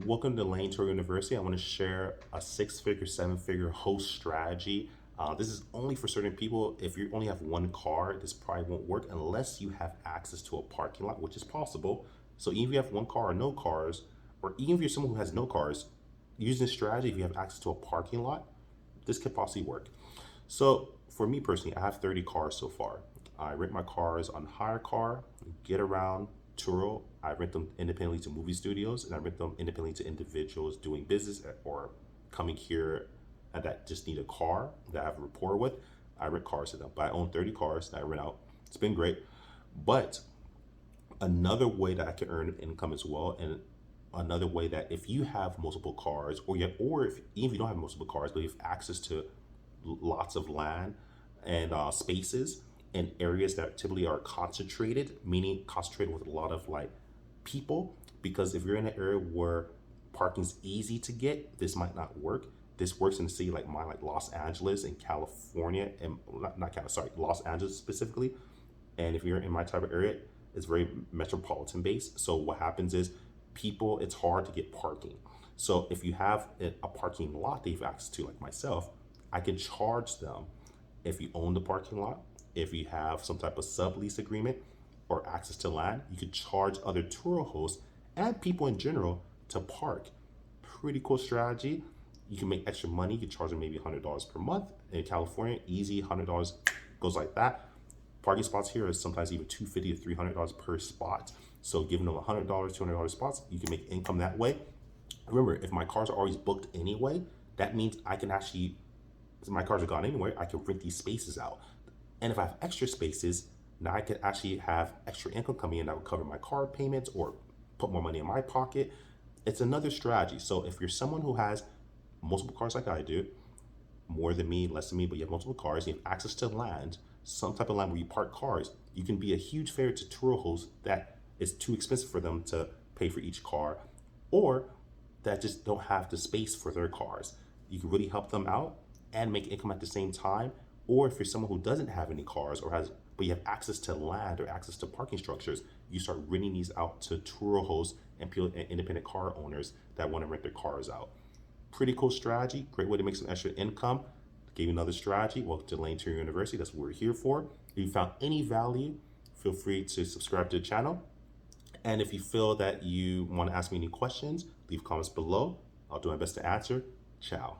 Welcome to Layn Tik University. I want to share a six-figure, seven-figure host strategy. This is only for certain people. If you only have one car, this probably won't work unless you have access to a parking lot, which is possible. So even if you have one car or no cars, or even if you're someone who has no cars, using this strategy, if you have access to a parking lot, this could possibly work. So for me personally, I have 30 cars so far. I rent my cars on hire car, get around Turo. I rent them independently to movie studios, and I rent them independently to individuals doing business or coming here and that just need a car that I have a rapport with. I rent cars to them, but I own 30 cars that I rent out. It's been great. But another way that I can earn income as well, and another way that if you have multiple cars, or if even if you don't have multiple cars, but you have access to lots of land and spaces in areas that typically are concentrated, meaning concentrated with a lot of like people. Because if you're in an area where parking's easy to get, this might not work. This works in a city like mine, like Los Angeles in California, and not California, sorry, Los Angeles specifically. And if you're in my type of area, it's very metropolitan based. So what happens is people, it's hard to get parking. So if you have a parking lot that you have access to, like myself, I can charge them if you own the parking lot, if you have some type of sublease agreement or access to land, you could charge other tour hosts and people in general to park. Pretty cool strategy. You can make extra money. You can charge them maybe $100 per month. In California, easy, $100 goes like that. Parking spots here is sometimes even $250 to $300 per spot. So giving them $100, $200 spots, you can make income that way. Remember, if my cars are always booked anyway, that means I can actually, my cars are gone anyway, I can rent these spaces out. And if I have extra spaces, now I could actually have extra income coming in that would cover my car payments or put more money in my pocket. It's another strategy. So if you're someone who has multiple cars like I do, more than me, less than me, but you have multiple cars, you have access to land, some type of land where you park cars, you can be a huge favor to tour hosts that it's too expensive for them to pay for each car, or that just don't have the space for their cars. You can really help them out and make income at the same time. Or if you're someone who doesn't have any cars or has, but you have access to land or access to parking structures, you start renting these out to tour hosts and people, and independent car owners that want to rent their cars out. Pretty cool strategy. Great way to make some extra income. Gave you another strategy. Welcome to Layn Tik University. That's what we're here for. If you found any value, feel free to subscribe to the channel. And if you feel that you want to ask me any questions, leave comments below. I'll do my best to answer. Ciao.